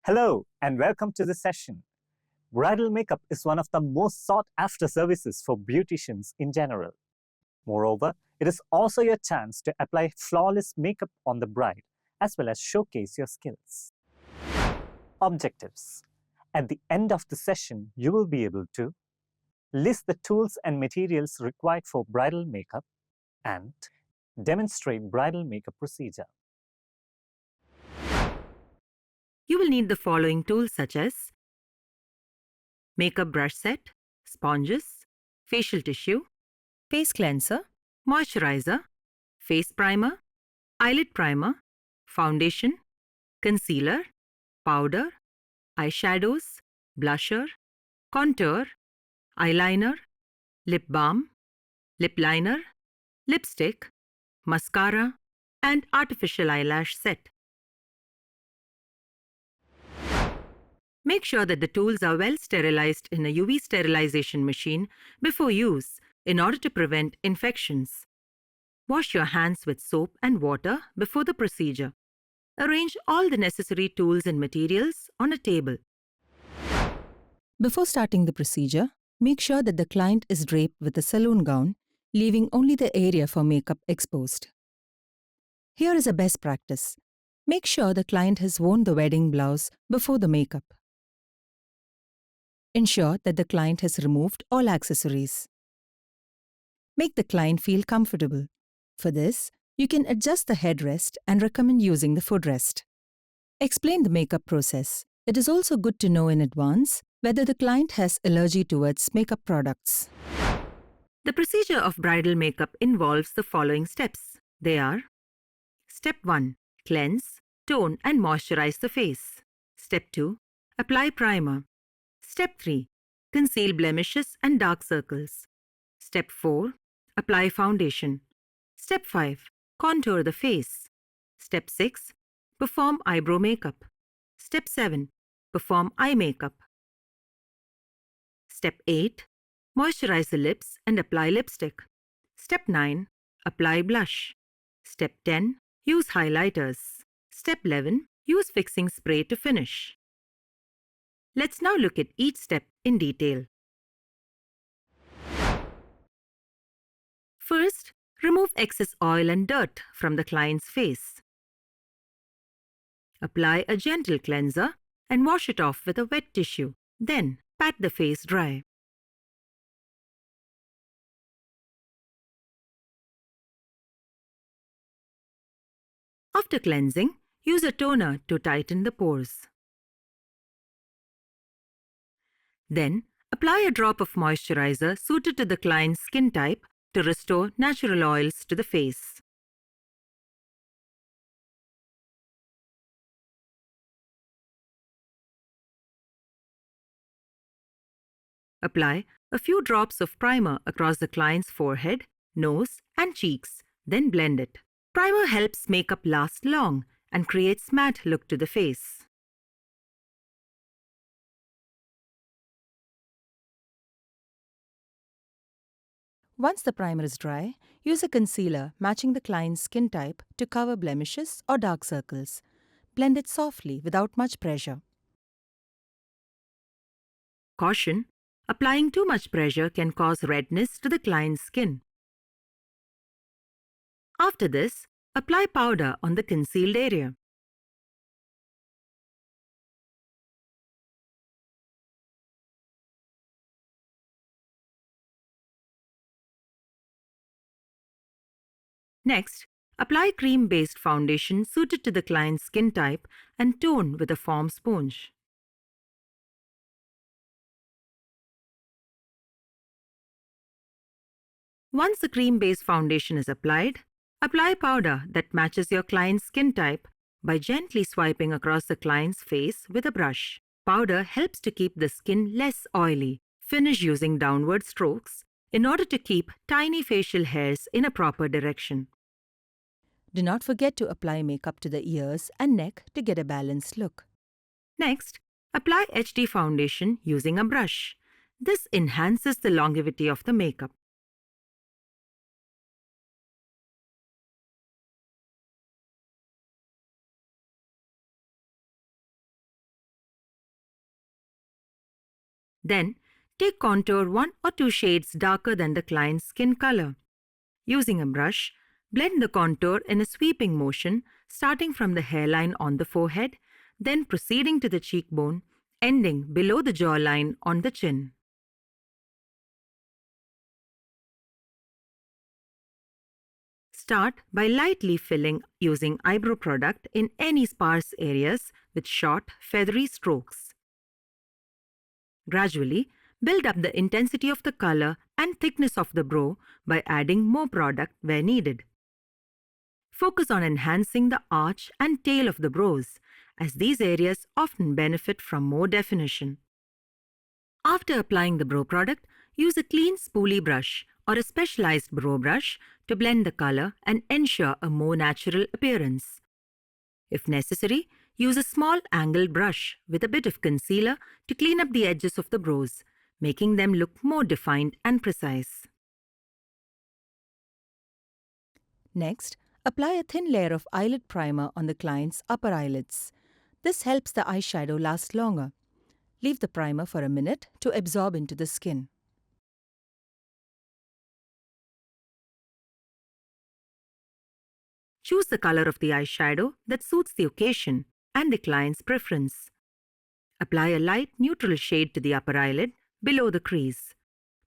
Hello and welcome to the session. Bridal makeup is one of the most sought after services for beauticians in general. Moreover, it is also your chance to apply flawless makeup on the bride as well as showcase your skills. Objectives. At the end of the session, you will be able to list the tools and materials required for bridal makeup and demonstrate bridal makeup procedure. You will need the following tools such as makeup brush set, sponges, facial tissue, face cleanser, moisturizer, face primer, eyelid primer, foundation, concealer, powder, eyeshadows, blusher, contour, eyeliner, lip balm, lip liner, lipstick, mascara, and artificial eyelash set. Make sure that the tools are well sterilized in a UV sterilization machine before use in order to prevent infections. Wash your hands with soap and water before the procedure. Arrange all the necessary tools and materials on a table. Before starting the procedure, make sure that the client is draped with a saloon gown, leaving only the area for makeup exposed. Here is a best practice. Make sure the client has worn the wedding blouse before the makeup. Ensure that the client has removed all accessories. Make the client feel comfortable. For this, you can adjust the headrest and recommend using the footrest. Explain the makeup process. It is also good to know in advance whether the client has allergy towards makeup products. The procedure of bridal makeup involves the following steps. They are: Step 1. Cleanse, tone and moisturize the face. Step 2. Apply primer. Step 3. Conceal blemishes and dark circles. Step 4. Apply foundation. Step 5. Contour the face. Step 6. Perform eyebrow makeup. Step 7. Perform eye makeup. Step 8. Moisturize the lips and apply lipstick. Step 9. Apply blush. Step 10. Use highlighters. Step 11. Use fixing spray to finish. Let's now look at each step in detail. First, remove excess oil and dirt from the client's face. Apply a gentle cleanser and wash it off with a wet tissue. Then, pat the face dry. After cleansing, use a toner to tighten the pores. Then, apply a drop of moisturizer suited to the client's skin type to restore natural oils to the face. Apply a few drops of primer across the client's forehead, nose, and cheeks, then blend it. Primer helps makeup last long and creates matte look to the face. Once the primer is dry, use a concealer matching the client's skin type to cover blemishes or dark circles. Blend it softly without much pressure. Caution: applying too much pressure can cause redness to the client's skin. After this, apply powder on the concealed area. Next, apply cream-based foundation suited to the client's skin type and tone with a foam sponge. Once the cream-based foundation is applied, apply powder that matches your client's skin type by gently swiping across the client's face with a brush. Powder helps to keep the skin less oily. Finish using downward strokes in order to keep tiny facial hairs in a proper direction. Do not forget to apply makeup to the ears and neck to get a balanced look. Next, apply HD foundation using a brush. This enhances the longevity of the makeup. Then, take contour 1 or 2 shades darker than the client's skin color. Using a brush, blend the contour in a sweeping motion, starting from the hairline on the forehead, then proceeding to the cheekbone, ending below the jawline on the chin. Start by lightly filling using eyebrow product in any sparse areas with short, feathery strokes. Gradually, build up the intensity of the color and thickness of the brow by adding more product where needed. Focus on enhancing the arch and tail of the brows, as these areas often benefit from more definition. After applying the brow product, use a clean spoolie brush or a specialized brow brush to blend the color and ensure a more natural appearance. If necessary, use a small angled brush with a bit of concealer to clean up the edges of the brows, making them look more defined and precise. Next, apply a thin layer of eyelid primer on the client's upper eyelids. This helps the eyeshadow last longer. Leave the primer for a minute to absorb into the skin. Choose the color of the eyeshadow that suits the occasion and the client's preference. Apply a light neutral shade to the upper eyelid below the crease.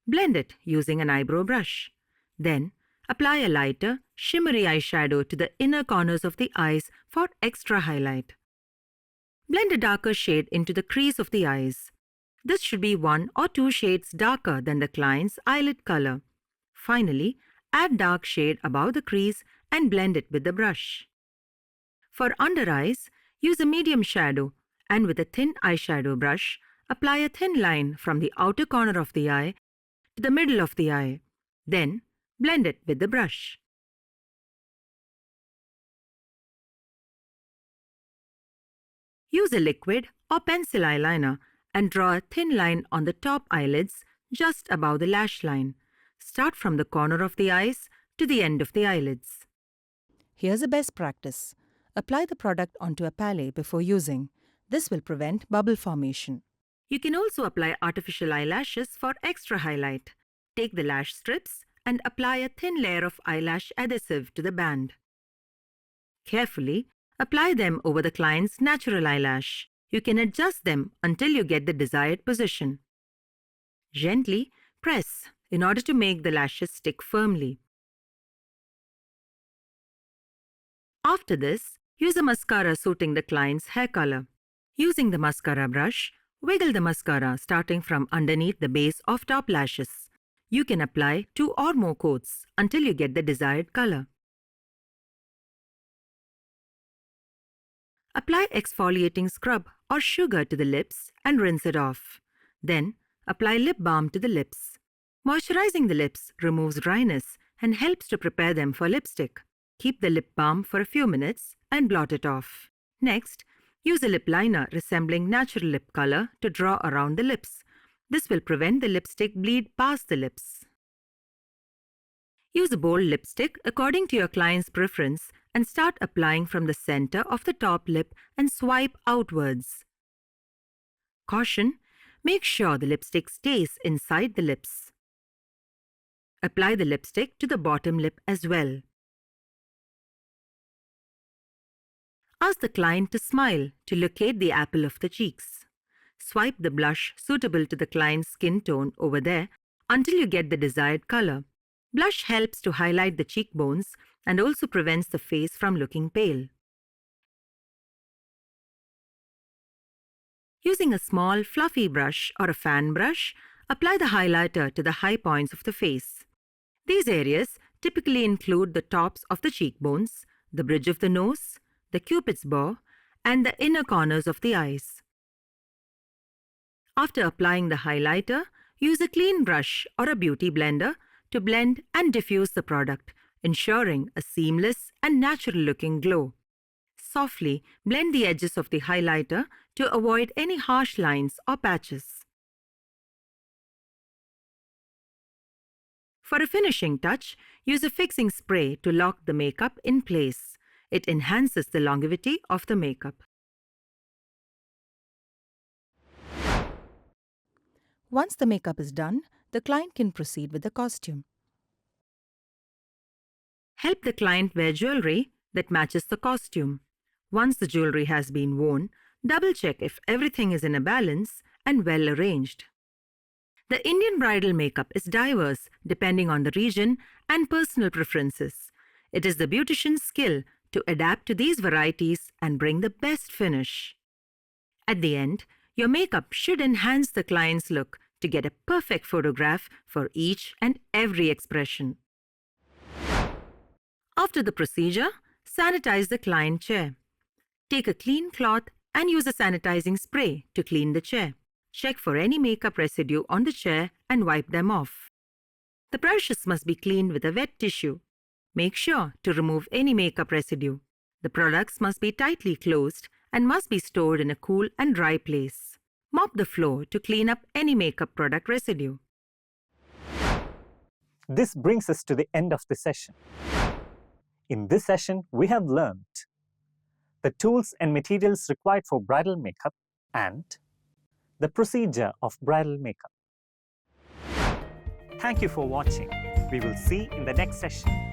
Blend it using an eyebrow brush. Then, apply a lighter, shimmery eyeshadow to the inner corners of the eyes for extra highlight. Blend a darker shade into the crease of the eyes. This should be 1 or 2 shades darker than the client's eyelid color. Finally, add dark shade above the crease and blend it with the brush. For under eyes, use a medium shadow and with a thin eyeshadow brush, apply a thin line from the outer corner of the eye to the middle of the eye. Then, blend it with the brush. Use a liquid or pencil eyeliner and draw a thin line on the top eyelids just above the lash line. Start from the corner of the eyes to the end of the eyelids. Here's a best practice. Apply the product onto a palette before using. This will prevent bubble formation. You can also apply artificial eyelashes for extra highlight. Take the lash strips and apply a thin layer of eyelash adhesive to the band. Carefully, apply them over the client's natural eyelash. You can adjust them until you get the desired position. Gently press in order to make the lashes stick firmly. After this, use a mascara suiting the client's hair color. Using the mascara brush, wiggle the mascara starting from underneath the base of top lashes. You can apply 2 or more coats until you get the desired color. Apply exfoliating scrub or sugar to the lips and rinse it off. Then, apply lip balm to the lips. Moisturizing the lips removes dryness and helps to prepare them for lipstick. Keep the lip balm for a few minutes and blot it off. Next, use a lip liner resembling natural lip color to draw around the lips. This will prevent the lipstick bleed past the lips. Use a bold lipstick according to your client's preference and start applying from the center of the top lip and swipe outwards. Caution: make sure the lipstick stays inside the lips. Apply the lipstick to the bottom lip as well. Ask the client to smile to locate the apple of the cheeks. Swipe the blush suitable to the client's skin tone over there until you get the desired color. Blush helps to highlight the cheekbones and also prevents the face from looking pale. Using a small fluffy brush or a fan brush, apply the highlighter to the high points of the face. These areas typically include the tops of the cheekbones, the bridge of the nose, the cupid's bow, and the inner corners of the eyes. After applying the highlighter, use a clean brush or a beauty blender to blend and diffuse the product, ensuring a seamless and natural-looking glow. Softly blend the edges of the highlighter to avoid any harsh lines or patches. For a finishing touch, use a fixing spray to lock the makeup in place. It enhances the longevity of the makeup. Once the makeup is done, the client can proceed with the costume. Help the client wear jewelry that matches the costume. Once the jewelry has been worn, double-check if everything is in a balance and well arranged. The Indian bridal makeup is diverse depending on the region and personal preferences. It is the beautician's skill to adapt to these varieties and bring the best finish. At the end, your makeup should enhance the client's look to get a perfect photograph for each and every expression. After the procedure, sanitize the client chair. Take a clean cloth and use a sanitizing spray to clean the chair. Check for any makeup residue on the chair and wipe them off. The brushes must be cleaned with a wet tissue. Make sure to remove any makeup residue. The products must be tightly closed and must be stored in a cool and dry place. Mop the floor to clean up any makeup product residue. This brings us to the end of the session. In this session, we have learned the tools and materials required for bridal makeup and the procedure of bridal makeup. Thank you for watching. We will see in the next session.